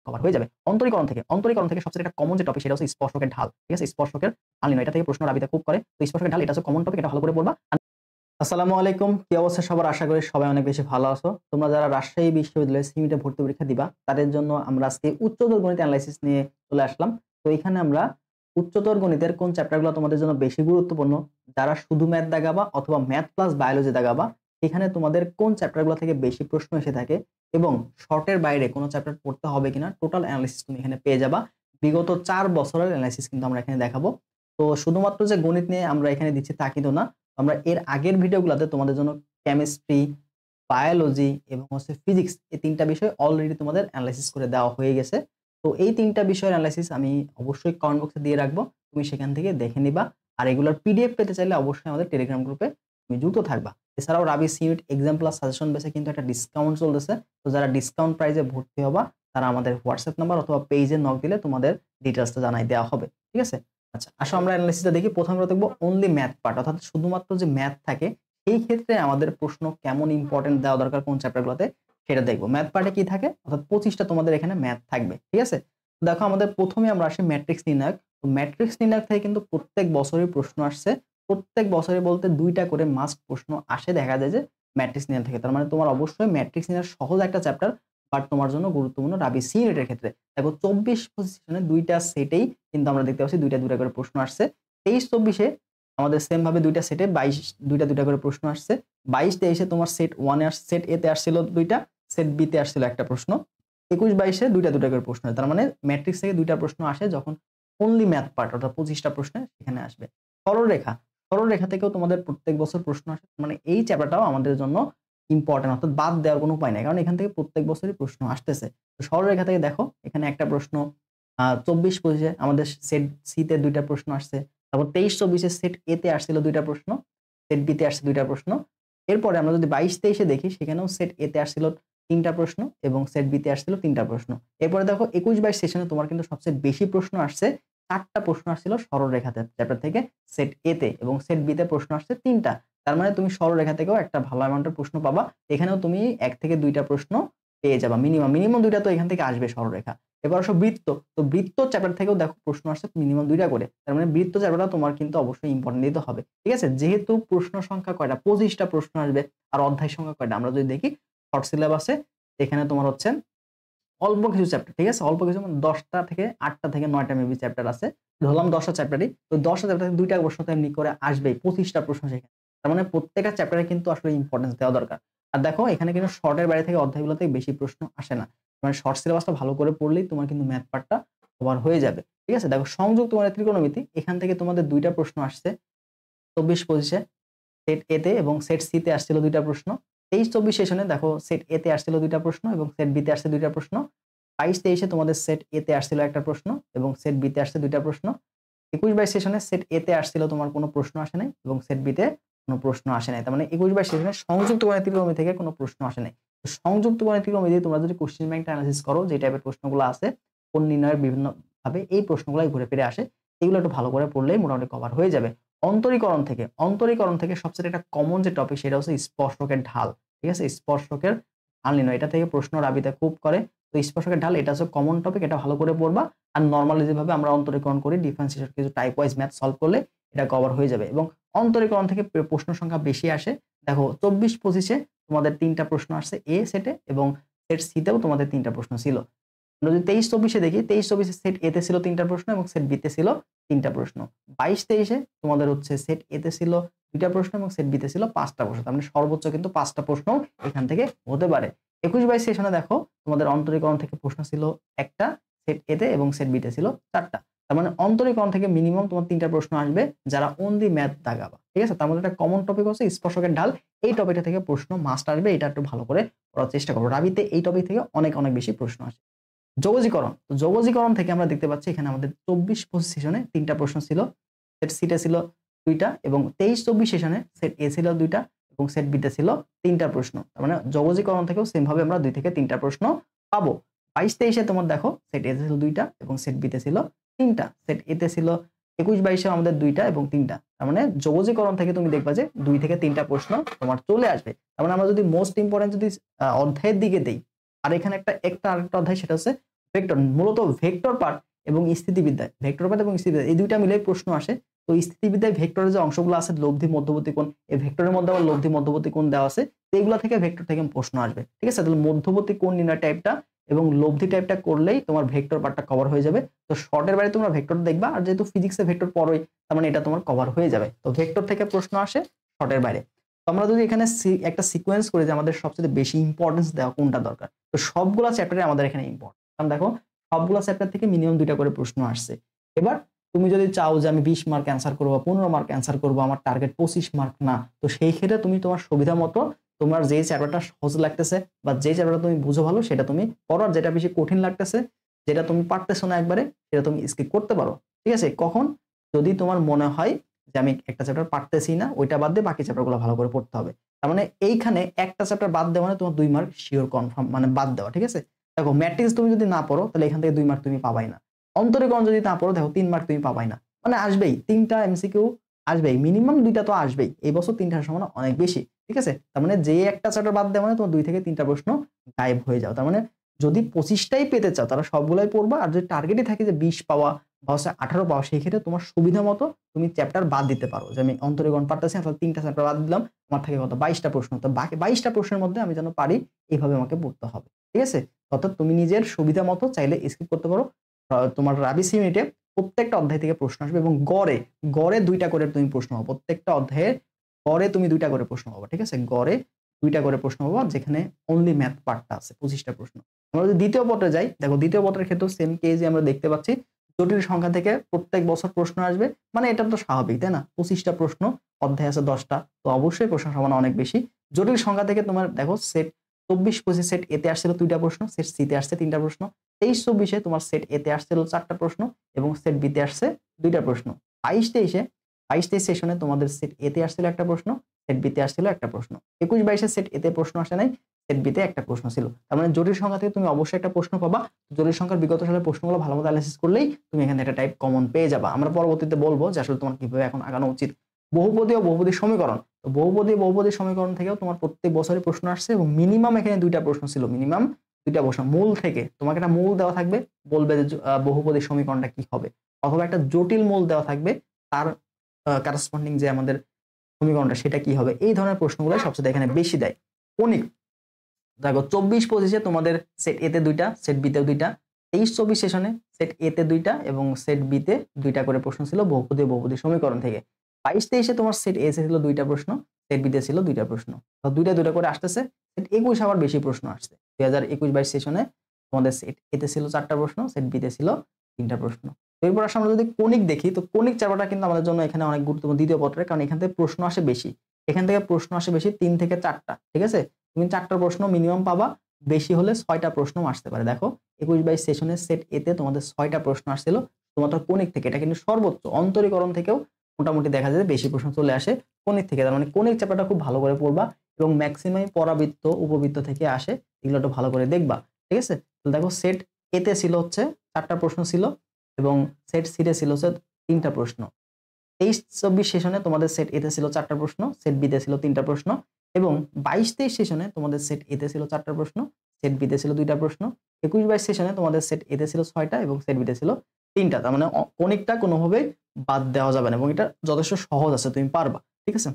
Cover হয়ে যাবে। অন্তরীকরণ থেকে সবচেয়ে একটা কমন যে টপিক সেটা হচ্ছে স্পর্শকের ঢাল। ঠিক আছে? স্পর্শকের ঢাল নির্ণয়। এটা থেকে প্রশ্ন রাবিতে খুব করে। তো স্পর্শকের ঢাল এটা হচ্ছে কমন টপিক, এটা ভালো করে পড়বা। আসসালামু আলাইকুম। কি অবস্থা সবার? আশা করি সবাই অনেক বেশি ভালো আছো। তোমরা যারা রাজশাহী বিশ্ববিদ্যালয়ে সিইউটি ভর্তি পরীক্ষা দিবা, তাদের জন্য আমরা আজকে উচ্চতর গণিত এনালাইসিস নিয়ে চলে আসলাম। তো এখানে আমরা উচ্চতর গণিতের কোন চ্যাপ্টারগুলো তোমাদের জন্য বেশি গুরুত্বপূর্ণ, যারা শুধু ম্যাথ দাগাবা অথবা ম্যাথ প্লাস বায়োলজি দাগাবা, এখানে তোমাদের কোন চ্যাপ্টারগুলো থেকে বেশি প্রশ্ন এসে থাকে এবং শর্টের বাইরে কোন চ্যাপ্টার পড়তে হবে কিনা টোটাল এনালাইসিস তুমি এখানে পেয়ে যাবা। বিগত 4 বছরের এনালাইসিস কিন্তু আমরা এখানে দেখাবো। তো শুধুমাত্র যে গণিত নিয়ে আমরা এখানে দিচ্ছি তা কিন্তু না। আমরা এর আগের ভিডিওগুলোতে তোমাদের জন্য কেমিস্ট্রি, বায়োলজি এবং হচ্ছে ফিজিক্স এই ৩টা বিষয় অলরেডি তোমাদের এনালাইসিস করে দেওয়া হয়ে গেছে। তো এই ৩টা বিষয়ের এনালাইসিস আমি অবশ্যই কমেন্ট বক্সে দিয়ে রাখবো। তুমি সেখান থেকে দেখে নিবা। আর এগুলোর পিডিএফ পেতে চাইলে অবশ্যই আমাদের টেলিগ্রাম গ্রুপে তুমি যুক্ত থাকবা। এছাড়াও রাবি সিউট এক্সাম প্লাস সাজেশন বেসে কিন্তু একটা ডিসকাউন্ট চলতেছে। তো যারা ডিসকাউন্ট প্রাইসে ভর্তি হবা তারা আমাদের হোয়াটসঅ্যাপ নাম্বার অথবা পেজে নক দিলে তোমাদের ডিটেইলসটা জানাই দেওয়া হবে। ঠিক আছে? আচ্ছা, আসো আমরা এনালাইসিসটা দেখি। প্রথমে আমরা দেখব অনলি ম্যাথ পার্ট, অর্থাৎ শুধুমাত্র যে ম্যাথ থাকে সেই ক্ষেত্রে আমাদের প্রশ্ন কেমন ইম্পর্টেন্ট দেওয়া দরকার কোন চ্যাপ্টারগুলোতে সেটা দেখব। ম্যাথ পার্টে কি থাকে, অর্থাৎ 25টা তোমাদের এখানে ম্যাথ থাকবে। ঠিক আছে? দেখো আমাদের প্রথমে আমরা আসি ম্যাট্রিক্স নির্ণায়ক। তো ম্যাট্রিক্স নির্ণায়ক থেকে কিন্তু প্রত্যেক বছরই প্রশ্ন আসছে। প্রত্যেক বছরে বলতে 2টা করে মাস্ট প্রশ্ন আসে দেখা যায় যে ম্যাট্রিক্স নির্ণয় থেকে। তার মানে তোমার অবশ্যই ম্যাট্রিক্স নির্ণয় সহজ একটা চ্যাপ্টার, বাট তোমার জন্য গুরুত্বপূর্ণ রাবি সি ইউনিটের ক্ষেত্রে। দেখো 24-25 সেশনে 2টা সেটেই কিন্তু আমরা দেখতে পাচ্ছি 2টা করে প্রশ্ন আসছে। 23-24-এ আমাদের সেম ভাবে 2টা সেটে 2টা করে প্রশ্ন আসছে। 22-23-এ তোমার সেট 1 এ সেট এ তে আসছিল 2টা, সেট বি তে আসছিল একটা প্রশ্ন। 21-22-এ 2টা করে প্রশ্ন। তার মানে ম্যাট্রিক্স থেকে 2টা প্রশ্ন আসে যখন অনলি ম্যাথ পার্ট অর্থাৎ 25টা প্রশ্নে সেখানে আসবে। সরলরেখা, সরলরেখা থেকেও তোমাদের প্রত্যেক বছর প্রশ্ন আসে। মানে এই চ্যাপ্টারটাও আমাদের জন্য ইম্পর্টেন্ট, অর্থাৎ বাদ দেওয়ার কোনো উপায় নাই। কারণ এখান থেকে প্রত্যেক বছরই প্রশ্ন আসতেছে। তো সরলরেখা থেকে দেখো এখানে একটা প্রশ্ন, 24-25-এ আমাদের সেট সি তে 2টা প্রশ্ন আসছে। তারপর 23-24-এ সেট এ তে আসছিল 2টা প্রশ্ন, সেট বি তে আসছে 2টা প্রশ্ন। এরপরে আমরা যদি 22-23-এ দেখি সেখানেও সেট এ তে আসছিল 3টা প্রশ্ন এবং সেট বি তে আসছিল 3টা প্রশ্ন। এরপরে দেখো 21-22 সেশনে তোমার কিন্তু সবচেয়ে বেশি প্রশ্ন আসছে। 4টা প্রশ্ন আসছিল সরলরেখাতে চ্যাপ্টার থেকে সেট এ তে, এবং সেট বি তে প্রশ্ন আসছে 3টা। তার মানে তুমি সরলরেখা থেকেও একটা ভালো অ্যামাউন্টের প্রশ্ন পাবা। এখানেও তুমি 1 থেকে 2টা প্রশ্ন পেয়ে যাবা মিনিমাম 2টা তো এখান থেকে আসবে সরলরেখা। এবার আসো বৃত্ত। তো বৃত্ত চ্যাপ্টার থেকেও দেখো প্রশ্ন আসছে মিনিমাম 2টা করে। তার মানে বৃত্ত চ্যাপ্টারটা তোমার কিন্তু অবশ্যই ইম্পর্টেন্ট দিতে হবে। ঠিক আছে? যেহেতু প্রশ্ন সংখ্যা কয়টা? 25টা প্রশ্ন আসবে। আর অধ্যায় সংখ্যা কয়টা? আমরা যদি দেখি শর্ট সিলেবাসে এখানে তোমার হচ্ছে অল্প কিছু চ্যাপ্টার। ঠিক আছে? অল্প কিছু মানে 10টা থেকে 8টা থেকে 9টা মেবি চ্যাপ্টার আছে। ধরলাম 10টা চ্যাপ্টারই। তো 10টা চ্যাপ্টার থেকে 2টা প্রশ্ন তো এমনি করে আসবেই। 25টা প্রশ্ন সেখানে। তার মানে প্রত্যেকটা চ্যাপ্টারে কিন্তু আসলে ইম্পোর্টেন্স দেওয়া দরকার। আর দেখো এখানে কিন্তু শর্টের বাইরে থেকে অধ্যায়গুলোতে বেশি প্রশ্ন আসে না। মানে শর্ট সিলেবাসটা ভালো করে পড়লেই তোমার কিন্তু ম্যাথ পার্টটা কভার হয়ে যাবে। ঠিক আছে? দেখো সংযুক্ত মানে ত্রিকোণমিতি, এখান থেকে তোমাদের 2টা প্রশ্ন আসছে 24-25-এ সেট এ তে, এবং সেট সি তে আসছিল 2টা প্রশ্ন। 23-24 সেশনে দেখো সেট এ তে আসছিল 2টা প্রশ্ন এবং সেট বি তে আসছে 2টা প্রশ্ন। 22-23-এ তোমাদের সেট এ তে আসছিল একটা প্রশ্ন এবং সেট বি তে আসছে 2টা প্রশ্ন। 21-22 সেশনে সেট এ তে আসছিল তোমার কোনো প্রশ্ন আসে নাই এবং সেট বি তে কোনো প্রশ্ন আসে নাই। তার মানে 21-22 সেশনে সংযুক্ত গণিত ত্রিকোণমিতি থেকে কোনো প্রশ্ন আসে নাই। তো সংযুক্ত গণিত ত্রিকোণমিতি তোমরা যদি কোশ্চেন ব্যাংকটা এনালাইসিস করো, যে টাইপের প্রশ্নগুলো আছে কোণ নির্ণয়ের বিভিন্ন ভাবে এই প্রশ্নগুলাই ঘুরে ফিরে আসে। এগুলো একটু ভালো করে পড়লেই মোটামুটি কভার হয়ে যাবে। অন্তরীকরণ থেকে সবচেয়ে একটা কমন যে টপিক সেটা হচ্ছে স্পর্শকের ঢাল। ঠিক আছে? স্পর্শকের ঢাল নির্ণয়। এটা থেকে প্রশ্ন রাবিতে খুব করে। তো স্পর্শকের ঢাল এটা হচ্ছে কমন টপিক, এটা ভালো করে পড়বা। আর নরমালি যেভাবে আমরা অন্তরীকরণ করি ডিফারেন্সিয়েশন কিছু টাইপ ওয়াইজ ম্যাথ সলভ করলে এটা কভার হয়ে যাবে। এবং অন্তরীকরণ থেকে প্রশ্ন সংখ্যা বেশি আসে। দেখো 24-25-এ তোমাদের 3টা প্রশ্ন আসছে এ সেটে, এবং সেট সি তেও তোমাদের 3টা প্রশ্ন ছিল। আমরা যদি 23-24-এ দেখি 23-24-এ সেট এ তে ছিল 3টা প্রশ্ন এবং সেট বি তে ছিল 3টা প্রশ্ন। 22-23-এ তোমাদের হচ্ছে সেট এ তে ছিল 2টা প্রশ্ন এবং সেট বি তে ছিল 5টা প্রশ্ন। তার মানে সর্বোচ্চ কিন্তু 5টা প্রশ্ন এখান থেকে হতে পারে। 21-22 সেশনে দেখো তোমাদের অন্তরীকরণ থেকে প্রশ্ন ছিল একটা সেট এ তে, এবং সেট বি তে ছিল 4টা। তার মানে অন্তরীকরণ থেকে মিনিমাম তোমার 3টা প্রশ্ন আসবে যারা অনলি ম্যাথ দাগাবা। ঠিক আছে? তার মধ্যে একটা কমন টপিক হচ্ছে স্পর্শকের ঢাল। এই টপিকটা থেকে প্রশ্ন মাস্ট আসবে। এটা একটু ভালো করে পড়ার চেষ্টা করো। রাবিতে এই টপিক থেকে অনেক বেশি প্রশ্ন আসে। যৌগজীকরণ। তো যৌগজীকরণ থেকে আমরা দেখতে পাচ্ছি এখানে আমাদের 24-25 সেশনে 3টা প্রশ্ন ছিল। সেট সি তে ছিল 2টা, এবং 23-24 সেশনে সেট এ ছিল 2টা এবং সেট বি তে ছিল 3টা প্রশ্ন। তার মানে যৌগজীকরণ থেকেও সেম ভাবে আমরা 2 থেকে 3টা প্রশ্ন পাবো। 22-23-এ তোমার দেখো সেট এ তে ছিল 2টা এবং সেট বি তে ছিল 3টা। সেট এ তে ছিল 21-22-এ আমাদের 2টা এবং 3টা। তার মানে যৌগজীকরণ থেকে তুমি দেখবা যে 2 থেকে 3টা প্রশ্ন তোমার চলে আসবে। তার মানে আমরা যদি মোস্ট ইম্পোর্টেন্ট যদি অধ্যায়ের দিকে দেই, আর এখানে আরেকটা অধ্যায় সেটা হচ্ছে ভেক্টর মূলত ভেক্টর পার্ট এবং স্থিতিবিদ্যায়, ভেক্টর পার্ট এবং স্থিতিবিদ্যা এই দুইটা মিলে প্রশ্ন আসে। তো স্থিতিবিদ্যায় ভেক্টরের যে অংশগুলো আছে লব্ধি মধ্যবর্তী কোণ, এই ভেক্টরের মধ্যে আবার লব্ধি মধ্যবর্তী কোণ দেওয়া আছে, তো এইগুলা থেকে ভেক্টর থেকে প্রশ্ন আসবে। ঠিক আছে, তাহলে মধ্যবর্তী কোণ নির্ণয় টাইপটা এবং লব্ধি টাইপটা করলেই তোমার ভেক্টর পার্টটা কভার হয়ে যাবে। তো শর্টের বাইরে তোমরা ভেক্টর দেখবা, আর যেহেতু ফিজিক্সে ভেক্টর পড়োই তার মানে এটা তোমার কভার হয়ে যাবে। তো ভেক্টর থেকে প্রশ্ন আসে শর্টের বাইরে। তো আমরা যদি এখানে একটা সিকোয়েন্স করি যে আমাদের সবচেয়ে বেশি ইম্পর্টেন্স দেওয়া কোনটা দরকার, তো সবগুলা চ্যাপ্টারে আমাদের এখানে ইম্পর্টেন্ট। কারণ দেখো সবগুলা চ্যাপ্টার থেকে মিনিমাম 2টা করে প্রশ্ন আসছে। এবার তুমি যদি চাও যে আমি 20 মার্ক অ্যান্সার করবো, 15 মার্ক অ্যান্সার করবো, আমার টার্গেট 25 মার্ক না, তো সেই ক্ষেত্রে তুমি তোমার সুবিধা মতো তোমার যেই চ্যাপ্টারটা সহজ লাগতেছে বা যেই চ্যাপ্টারটা তুমি বুঝো ভালো সেটা তুমি পড়ো, আর যেটা বেশি কঠিন লাগতেছে, যেটা তুমি পারতেছো না একবারে, সেটা তুমি স্কিপ করতে পারো। ঠিক আছে, কখন? যদি তোমার মনে হয় যে আমি একটা চ্যাপ্টার পারতেছি না, ওইটা বাদ দিয়ে বাকি চ্যাপ্টারগুলো ভালো করে পড়তে হবে। তার মানে এইখানে একটা চ্যাপ্টার বাদ দেওয়া মানে তোমার 2 মার্ক শিওর কনফার্ম, মানে বাদ দেওয়া। ঠিক আছে, দেখো ম্যাট্রিক্স তুমি যদি না পড়ো তাহলে এখান থেকে 2 মার্ক তুমি পাবাই না। অন্তরীকরণ যদি না পড়ো দেখো 3 মার্ক তুমি পাবাই না, মানে আসবেই 3টা এমসিকিউ আসবেই, মিনিমাম 2টা তো আসবেই। এই বছর 3টার সম্ভাবনা অনেক বেশি। ঠিক আছে, তার মানে যে একটা চ্যাপ্টার বাদ দেওয়া মানে তোমার 2 থেকে 3টা প্রশ্ন গায়েব হয়ে যাও। তার মানে যদি 25টাই পেতে চাও তারা সবগুলাই পড়বা, আর যদি টার্গেটই থাকে যে 20 পাওয়া বা 18 পাওয়া, সেই ক্ষেত্রে তোমার সুবিধা মতো তুমি চ্যাপ্টার বাদ দিতে পারো। যে আমি অন্তরীকরণ পারতেছি না, তাহলে 3টা চ্যাপ্টার বাদ দিলাম, আমার থাকে কত 22টা প্রশ্ন, তো বাকি 22টা প্রশ্নের মধ্যে আমি যেন পারি এইভাবে আমাকে পড়তে হবে। ঠিক আছে, অর্থাৎ তুমি নিজের সুবিধা মতো চাইলে স্কিপ করতে পারো। তোমার রাবিস ইউনিটে প্রত্যেকটা অধ্যায় থেকে প্রশ্ন আসবে এবং গড়ে গড়ে 2টা করে তুমি প্রশ্ন পাবো, প্রত্যেকটা অধ্যায়ে গড়ে তুমি 2টা করে প্রশ্ন পাবো। ঠিক আছে, গড়ে 2টা করে প্রশ্ন পাবো, যেখানে অনলি ম্যাথ পার্টটা আছে 25টা প্রশ্ন। আমরা যদি দ্বিতীয় পত্রে যাই, দেখো দ্বিতীয় পত্রের ক্ষেত্রে সেম কেজই আমরা দেখতে পাচ্ছি। জটিল সংখ্যা থেকে প্রত্যেক বছর প্রশ্ন আসবে, মানে এটা তো স্বাভাবিক তাই না? 25টা প্রশ্ন, অধ্যায় আছে 10টা, তো অবশ্যই প্রশ্ন সম্ভাবনা অনেক বেশি। জটিল সংখ্যা থেকে তোমার দেখো সেট 24-25 সেট এতে আসছিল 2টা প্রশ্ন, সেট সিতে আসছে 3টা প্রশ্ন, 23-24 তোমার সেট এতে আসছিল 4টা প্রশ্ন এবং সেট বিতে আসছে 2টা প্রশ্ন। 22-23 সেশনে তোমাদের সেট এতে আসছিল একটা প্রশ্ন, সেট বিতে আসছিল একটা প্রশ্ন। 21-22 সেট এতে প্রশ্ন আসে নাই, সেট বিতে একটা প্রশ্ন ছিল। তার মানে জটিল সংখ্যা থেকে তুমি অবশ্যই একটা প্রশ্ন পাবা। জটিল সংখ্যার বিগত সালের প্রশ্নগুলো ভালো মতো অ্যানালাইসিস করলেই তুমি এখানে একটা টাইপ কমন পেয়ে যাবা। আমরা পরবর্তীতে বলবো যে আসলে তোমার কিভাবে এখন আগানো উচিত। বহুপদী ও বহুপদী সমীকরণ, তো বহুপদী সমীকরণ থেকেও তোমার প্রত্যেক বছরই প্রশ্ন আসছে এবং মিনিমাম এখানে 2টা প্রশ্ন ছিল, মিনিমাম 2টা প্রশ্ন। মূল থেকে তোমাকে একটা মূল দেওয়া থাকবে, বলবে যে বহুপদী সমীকরণটা কি হবে, অথবা একটা জটিল মূল দেওয়া থাকবে, তার কারেসপন্ডিং যে আমাদের সমীকরণটা সেটা কি হবে। এই ধরনের প্রশ্নগুলো সবচেয়ে এখানে বেশি দেয়। কনিক দেখো 24-25 তোমাদের সেট এতে 2টা, সেট বিতে 2টা, 23-24 সেশনে সেট এতে 2টা এবং সেট বিতে 2টা করে প্রশ্ন ছিল বহুপদী বহুপদী সমীকরণ থেকে। 22-23 তোমার সেট এ ছিল 2টা প্রশ্ন, সেট বিতে ছিল 2টা প্রশ্ন, তো 2টা করে আসতেছে। সেট 21 আবার বেশি প্রশ্ন আসছে, 2021-22 সেশনে তোমাদের সেট এতে ছিল 4টা প্রশ্ন, সেট বিতে ছিল 3টা প্রশ্ন। এরপর আসলে আমরা যদি কনিক দেখি, তো কনিক চ্যাপ্টারটা কিন্তু আমাদের জন্য এখানে অনেক গুরুত্বপূর্ণ দ্বিতীয় পত্রে, কারণ এখান থেকে প্রশ্ন আসে বেশি। এখান থেকে প্রশ্ন আসে বেশি 3 থেকে 4টা। ঠিক আছে, তুমি 4টা প্রশ্ন মিনিমাম পাবা, বেশি হলে 6টা প্রশ্ন আসতে পারে। দেখো 21-22 সেশনের সেট এতে তোমাদের 6টা প্রশ্ন আসছিল তোমাদের কনিক থেকে। এটা কিন্তু সর্বোচ্চ। অন্তরীকরণ থেকেও মোটামুটি দেখা যায় বেশি প্রশ্ন চলে আসে কনিক থেকে। তার মানে কনিক চ্যাপ্টারটা খুব ভালো করে পড়বা এবং ম্যাক্সিমাম পরাবৃত্ত উপবৃত্ত থেকে আসে, এগুলো একটু ভালো করে দেখবা। ঠিক আছে, তো দেখো সেট এতে ছিল হচ্ছে 4টা প্রশ্ন ছিল এবং সেট সিতে ছিল হচ্ছে 3টা প্রশ্ন। 23-24 সেশনে তোমাদের সেট এতে ছিল 4টা প্রশ্ন, সেট বিতে ছিল 3টা প্রশ্ন এবং 22-23 সেশনে তোমাদের সেট এতে ছিল 4টা প্রশ্ন, সেট বিতে ছিল 2টা প্রশ্ন। 21-22 সেশনে তোমাদের সেট এতে ছিল 6টা এবং সেট বিতে ছিল 3টা। তার মানে কনিকটা কোনোভাবেই বাদ দেওয়া যাবে না এবং এটা যথেষ্ট সহজ আছে, তুমি পারবা। ঠিক আছে,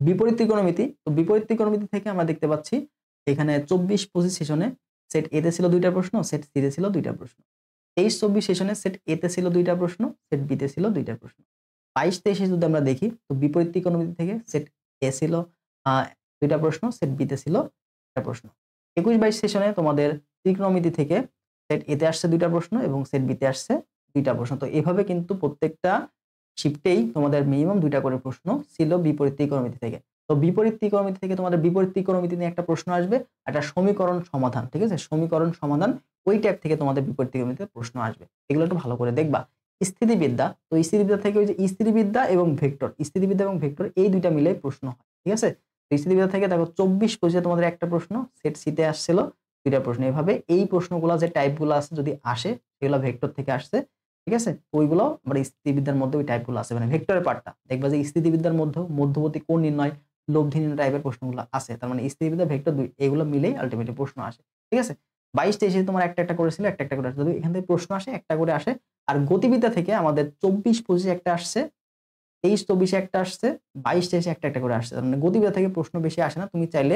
বিপরীত ত্রিকোণমিতি, তো বিপরীত ত্রিকোণমিতি থেকে আমরা দেখতে পাচ্ছি এখানে 24-25 সেশনে সেট এতে ছিল 2টা প্রশ্ন, সেট সিতে ছিল 2টা প্রশ্ন। 23-24 সেশনে সেট এতে ছিল 2টা প্রশ্ন, সেট বিতে ছিল 2টা প্রশ্ন। 22-23 যদি আমরা দেখি, তো বিপরীত ত্রিকোণমিতি থেকে সেট এ ছিল 2টা প্রশ্ন, সেট বিতে ছিল 1টা প্রশ্ন। 21-22 সেশনে তোমাদের ত্রিকোণমিতি থেকে সেট এতে আসছে 2টা প্রশ্ন এবং সেট বিতে আসছে 2টা প্রশ্ন। তো এভাবে কিন্তু প্রত্যেকটা শিফটেই তোমাদের মিনিমাম 2টা করে প্রশ্ন ছিল বিপরীত ত্রিকোণমিতি থেকে। তো বিপরীত ত্রিকোণমিতি থেকে তোমাদের বিপরীত ত্রিকোণমিতি নিয়ে একটা প্রশ্ন আসবে, একটা সমীকরণ সমাধান। ঠিক আছে, সমীকরণ সমাধান, ওই টাইপ থেকে তোমাদের বিপরীত ত্রিকোণমিতিতে প্রশ্ন আসবে, এগুলো একটু ভালো করে দেখবা। স্থিতিবিদ্যা, তো স্থিতিবিদ্যা থেকে ওই যে স্থিতিবিদ্যা এবং ভেক্টর, স্থিতিবিদ্যা এবং ভেক্টর এই দুইটা মিলে প্রশ্ন হয়। ঠিক আছে, তো স্থিতিবিদ্যা থেকে দেখো 24-25 তোমাদের একটা প্রশ্ন, সেট সিতে আসছিল 2টা প্রশ্ন। এভাবে এই প্রশ্নগুলো যে টাইপগুলো আছে যদি আসে সেগুলো ভেক্টর থেকে আসছে। ঠিক আছে, ওইগুলো আমরা স্থিতিবিদ্যার মধ্যে ওই টাইপগুলো আছে, মানে ভেক্টরের পার্টটা দেখবা যে স্থিতিবিদ্যার মধ্যে মধ্যবর্তী কোণ নির্ণয়, লব্ধি নির্ণয় টাইপের প্রশ্নগুলো আছে। তার মানে স্থিতিবিদ্যা ভেক্টর দুই এগুলো মিলেই আলটিমেটলি প্রশ্ন আসে। ঠিক আছে, 22-23 তোমার একটা একটা করেছিল, একটা একটা করে আসছে। যদি এখান থেকে প্রশ্ন আসে একটা করে আসে। আর গতিবিদ্যা থেকে আমাদের 24-25 একটা আসছে, 23-24 একটা আসছে, 22-23 একটা একটা করে আসছে। তার মানে গতিবিদ্যা থেকে প্রশ্ন বেশি আসে না। তুমি চাইলে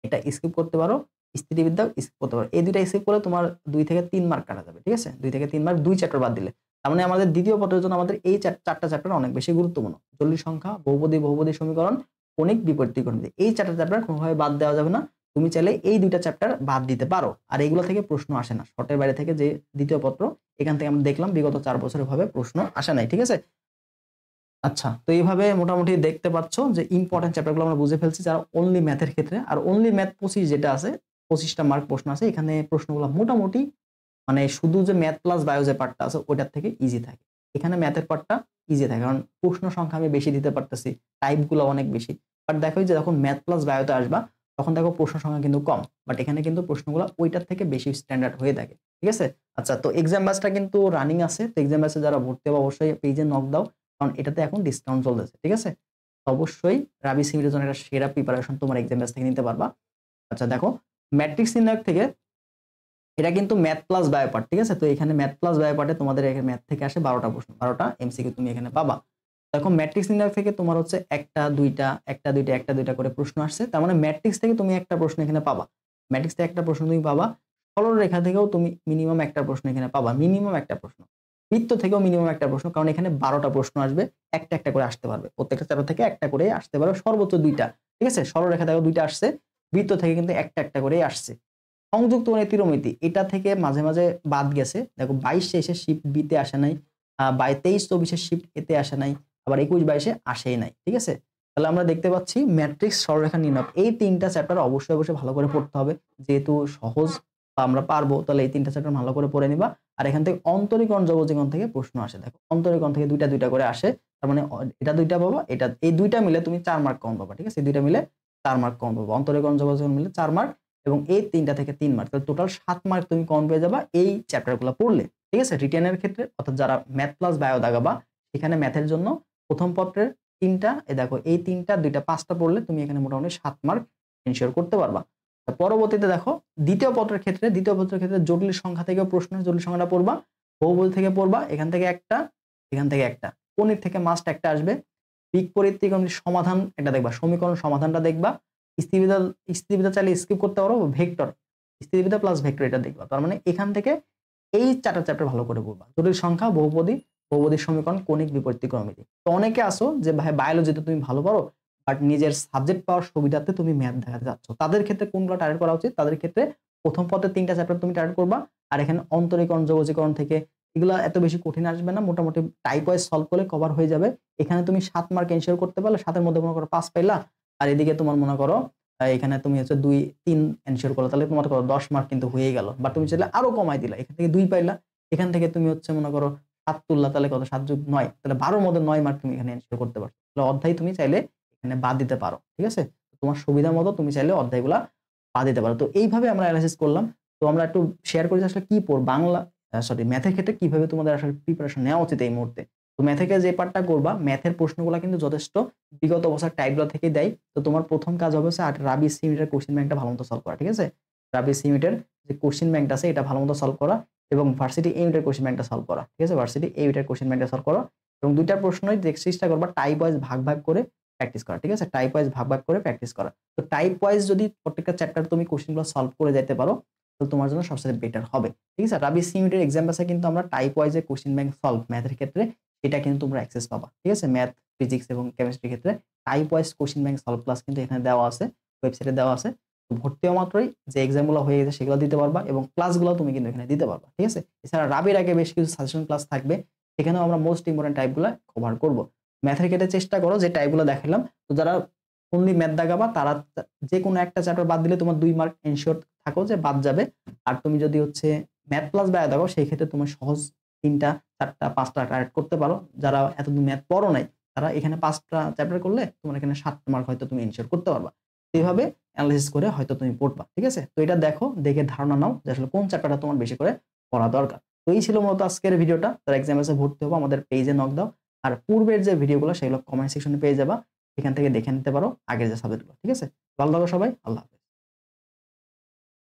এটা স্কিপ করতে পারো। স্থিতিবিদ্যাও স্কিপ করতে পারো। এই ২ টা স্কিপ করলে তোমার ২ থেকে ৩ মার্ক কাটা যাবে। ঠিক আছে? ২ থেকে ৩ মার্ক ২ চ্যাপ্টার বাদ দিলে। তার মানে আমাদের দ্বিতীয় পত্রের জন্য আমাদের এই ৪টা চ্যাপ্টার অনেক বেশি গুরুত্বপূর্ণ। জটিল সংখ্যা, বহুপদী সমীকরণ, কণিক, বিপরীত ত্রিকোণমিতি। এই ৪টা চ্যাপ্টার কোনোভাবে বাদ দেওয়া যাবে না। তুমি চাইলে এই ২ টা চ্যাপ্টার বাদ দিতে পারো। আর এগুলো থেকে প্রশ্ন আসে না। শর্টের বাইরে থেকে যে দ্বিতীয় পত্র, এখান থেকে আমরা দেখলাম বিগত ৪ বছর এভাবে প্রশ্ন আসে নাই। ঠিক আছে? আচ্ছা, তো এইভাবে মোটামুটি দেখতে পাচ্ছ যে ইম্পোর্টেন্ট চ্যাপ্টারগুলো আমরা বুঝে ফেলছি যারা অনলি ম্যাথের ক্ষেত্রে। আর অনলি ম্যাথ ২৫ যেটা আছে, ২৫ টা মার্ক প্রশ্ন আছে। এখানে প্রশ্নগুলো মোটামুটি মানে শুধু যে ম্যাথ প্লাস বায়ো যে পার্টটা আছে ওইটার থেকে ইজি থাকে। এখানে ম্যাথের পার্টটা ইজি থাকে। কারণ প্রশ্ন সংখ্যা আমি বেশি দিতে পারতেছি। টাইপ গুলো অনেক বেশি। বাট দেখো যে যখন ম্যাথ প্লাস বায়োতে আসবা তখন দেখো প্রশ্ন সংখ্যা কিন্তু কম। বাট এখানে কিন্তু প্রশ্নগুলো ওইটার থেকে বেশি স্ট্যান্ডার্ড হয়ে থাকে। ঠিক আছে? আচ্ছা, তো এক্সাম ব্যাচটা কিন্তু রানিং আছে। তো এক্সাম ব্যাচে যারা ভর্তি হবে অবশ্যই পেজে নক দাও। কারণ এটাতে এখন ডিসকাউন্ট চলতেছে। ঠিক আছে? তো অবশ্যই রাবি সিমির জন্য একটা সেরা প্রিপারেশন তোমার এক্সাম ব্যাচ থেকে নিতে পারবা। আচ্ছা দেখো, ম্যাট্রিক্স নির্ণায়ক থেকে এটা কিন্তু ম্যাথ প্লাস বায়ো পার্ট। ঠিক আছে? তো এখানে ম্যাথ প্লাস বায়ো পার্টে তোমাদের এখানে ম্যাথ থেকে আসে ১২টা প্রশ্ন। ১২টা এমসিকিউ তুমি এখানে পাবা। দেখো ম্যাট্রিক্স নির্ণায়ক থেকে তোমার হচ্ছে ১টা ২টা, ১টা ২টা, ১টা ২টা করে প্রশ্ন আসছে। তার মানে ম্যাট্রিক্স থেকে তুমি একটা প্রশ্ন এখানে পাবা। ম্যাট্রিক্স থেকে একটা প্রশ্ন তুমি পাবা। সরলরেখা থেকেও তুমি মিনিমাম একটা প্রশ্ন এখানে পাবা। মিনিমাম একটা প্রশ্ন। বৃত্ত থেকেও মিনিমাম একটা প্রশ্ন। কারণ এখানে ১২টা প্রশ্ন আসবে। একটা একটা করে আসতে পারবে। প্রত্যেকটা চ্যাপ্টার থেকে একটা করেই আসতে পারবে। সর্বোচ্চ ২টা। ঠিক আছে? সরলরেখা থেকেও ২টা আসছে। বৃত্ত থেকে কিন্তু একটা একটা করেই আসছে। সংযুক্ত মানে ত্রিমিতি এটা থেকে মাঝে, মাঝে বাদ গেছে। দেখো ২২-২৬ এর শিফট বি তে আসে নাই। ২৩-২৪ এর শিফট এ তে আসে নাই। আবার ২১-২২ এ আসেই নাই। ঠিক আছে? তাহলে আমরা দেখতে পাচ্ছি ম্যাট্রিক্স, সরলরেখা নির্ণয় এই ৩ টা চ্যাপ্টার অবশ্যই ভালো করে পড়তে হবে। যেহেতু সহজ বা আমরা পারবো তাহলে এই ৩ টা চ্যাপ্টার ভালো করে পড়ে নিবা। আর এখান থেকে অন্তরীকরণ জবজীবন থেকে প্রশ্ন আসে। দেখো অন্তরীকরণ থেকে ২টা ২টা করে আসে। তার মানে এটা ২টা পাবা, এটা এই ২টা মিলে তুমি ৪ মার্ক কম পাবা। ঠিক আছে? এই ২টা মিলে ৪ মার্ক কম পাবা। অন্তরীকরণ জবজীবন মিলে ৪ মার্ক এবং এই ৩টা থেকে ৩ মার্ক। তাহলে টোটাল ৭ মার্ক তুমি কম পেয়ে যাবা এই চ্যাপ্টারগুলো পড়লে। ঠিক আছে? রিটেনের ক্ষেত্রে অর্থাৎ যারা ম্যাথ প্লাস বায়ো দাগাবা সেখানে ম্যাথের জন্য প্রথম পত্রের ৩ টা দেখো এই ৩ টা ২ টা ৫ টা পড়লে তুমি এখানে মোটামুটি ৭ মার্ক এনশিওর করতে পারবা। পরবর্তীতে দেখো দ্বিতীয় পত্রের ক্ষেত্রে জটিল সংখ্যা থেকে প্রশ্ন, জটিল সংখ্যাটা পড়বা, বহুপদী থেকে পড়বা, এখান থেকে একটা, এখান থেকে একটা, কণিক থেকে মাস্ট একটা আসবে, বিপরীত ত্রিকোণমিতির সমাধান এটা দেখবা, সমীকরণ সমাধানটা দেখবা, স্থিতিবিদ্যা স্থিতিবিদ্যা চাইলে স্কিপ করতে পারো, ভেক্টর স্থিতিবিদ্যা প্লাস ভেক্টর এটা দেখবা। তার মানে এখান থেকে এই ৪টা চ্যাপ্টার ভালো করে পড়বা। জটিল সংখ্যা, বহুপদী সমীকরণ, কণিক, বিপরীত ত্রিকোণমিতি। তো অনেকে আসো যে ভাই বায়োলজিতে তুমি ভালো পারো বাট নিজের সাবজেক্ট পাওয়ার সুবিধাতে তুমি ম্যাথ দেখাতে যাচ্ছ। তাদের ক্ষেত্রে কোনগুলো টার্গেট করা উচিত? তাদের ক্ষেত্রে প্রথম পত্রের ৩ টা চ্যাপ্টার তুমি টার্গেট করবা। আর এখানে অন্তরীকরণ, যোগজীকরণ থেকে এগুলা এত বেশি কঠিন আসবে না। মোটামুটি টাইপ ওয়াইজ সলভ করলে কভার হয়ে যাবে। এখানে তুমি ৭ মার্ক এনশিওর করতে পারলে ৭ এর মধ্যে মনে করো ৫ পাইলা। আর এদিকে তোমার মনে করো এখানে তুমি হচ্ছে ২, ৩ এনশিওর করলে তাহলে তোমার করো ১০ মার্ক কিন্তু হয়েই গেল। বাট তুমি চাইলে আরো কমাই দিলা। এখান থেকে ২ পাইলা। এখান থেকে তুমি হচ্ছে মনে করো ৭ তুললা তাহলে কত ৭ যোগ ৯ তাহলে ১২ এর মধ্যে ৯ মার্ক তুমি এখানে এনশিওর করতে পারছো। তাহলে অধ্যায় তুমি চাইলে এখানে বাদ দিতে পারো। ঠিক আছে? তোমার সুবিধা মতো তুমি চাইলে অধ্যায়গুলা বাদ দিতে পারো। তো এইভাবে আমরা এনালাইসিস করলাম। তো আমরা একটু শেয়ার করি আসলে কি বাংলা ম্যাথের ক্ষেত্রে কিভাবে তোমাদের আসলে প্রিপারেশন নেওয়া উচিত এই মুহূর্তে। তো ম্যাথে যে পার্টটা করবা, ম্যাথের প্রশ্নগুলা কিন্তু যথেষ্ট বিগত বছর টাইপগুলো থেকেই দেয়। তো তোমার প্রথম কাজ হবে হচ্ছে রাবি সিমিটার কোশ্চেন ব্যাংকটা ভালোমতো সলভ করা। ঠিক আছে? রাবি সিমিটার যে কোশ্চেন ব্যাংকটা আছে এটা ভালোমতো সলভ করা এবং ভার্সিটি এ ইউনিটের কোশ্চেন ব্যাংকটা সলভ করা। ঠিক আছে? ভার্সিটি এ ইউনিটের কোশ্চেন ব্যাংকটা সলভ করা এবং ২ টা প্রশ্নই চেষ্টা করবা টাইপ ওয়াইজ ভাগ করে প্র্যাকটিস করা। ঠিক আছে? টাইপ ওয়াইজ ভাগ করে প্র্যাকটিস করা। তো টাইপ ওয়াইজ যদি প্রত্যেকটা চ্যাপ্টার তুমি কোশ্চেনগুলো সলভ করে যাইতে পারো তো তোমার জন্য সবচেয়ে বেটার হবে। ঠিক আছে? রাবি সিমিটার এক্সাম পাসে কিন্তু আমরা টাইপ ওয়াইজ এ কোশ্চেন ব্যাংক সলভ ম্যাথের ক্ষেত্রে এটা কিন্তু তোমরা অ্যাক্সেস পাবা। ঠিক আছে? ম্যাথ, ফিজিক্স এবং কেমিস্ট্রির ক্ষেত্রে type wise question bank solve class কিন্তু এখানে দেওয়া আছে, ওয়েবসাইটে দেওয়া আছে। তো ভর্তি হওয়া মাত্রই যে এক্সামগুলো হয়ে গেছে সেগুলো দিতে পারবা এবং ক্লাসগুলো তুমি কিন্তু এখানে দিতে পারবা। ঠিক আছে? এছাড়া রাবির আগে বেশ কিছু সাজেশন ক্লাস থাকবে। সেখানেও আমরা মোস্ট ইম্পোর্টেন্ট টাইপগুলো কভার করব। ম্যাথের ক্ষেত্রে চেষ্টা করো যে টাইপগুলো দেখাইলাম। তো যারা অনলি ম্যাথ দাগাবা তারা যেকোনো একটা চ্যাপ্টার বাদ দিলে তোমার ২ মার্ক এনশিওর থাকো যে বাদ যাবে। আর তুমি যদি হচ্ছে ম্যাথ প্লাস বায়ো দাগাও সেই ক্ষেত্রে তোমার সহজ ৩ টা, ৪ টা, ৫ টা টার্গেট করতে পারো। যারা এতদিন ম্যাথ পড়ো নাই তারা এখানে ৫ টা চ্যাপ্টার করলে তোমার এখানে ৭ মার্ক হয়তো তুমি এনশিওর করতে পারবা। এইভাবে এনালাইসিস করে হয়তো তুমি পড়বা। ঠিক আছে? তো এটা দেখো, দেখে ধারণা নাও যে আসলে কোন চ্যাপ্টারটা তোমার বেশি করে পড়া দরকার। তো এই ছিল মূলত আজকের ভিডিওটা। যারা এক্সাম এসে ভর্তি হবো আমাদের পেজে নক দাও। আর পূর্বের যে ভিডিওগুলো সেগুলো কমেন্ট সেকশনে পেয়ে যাবা। এখান থেকে দেখে নিতে পারো আগের যে সাবজেক্টগুলো। ঠিক আছে? ভালো থাকো সবাই। আল্লাহ হাফেজ।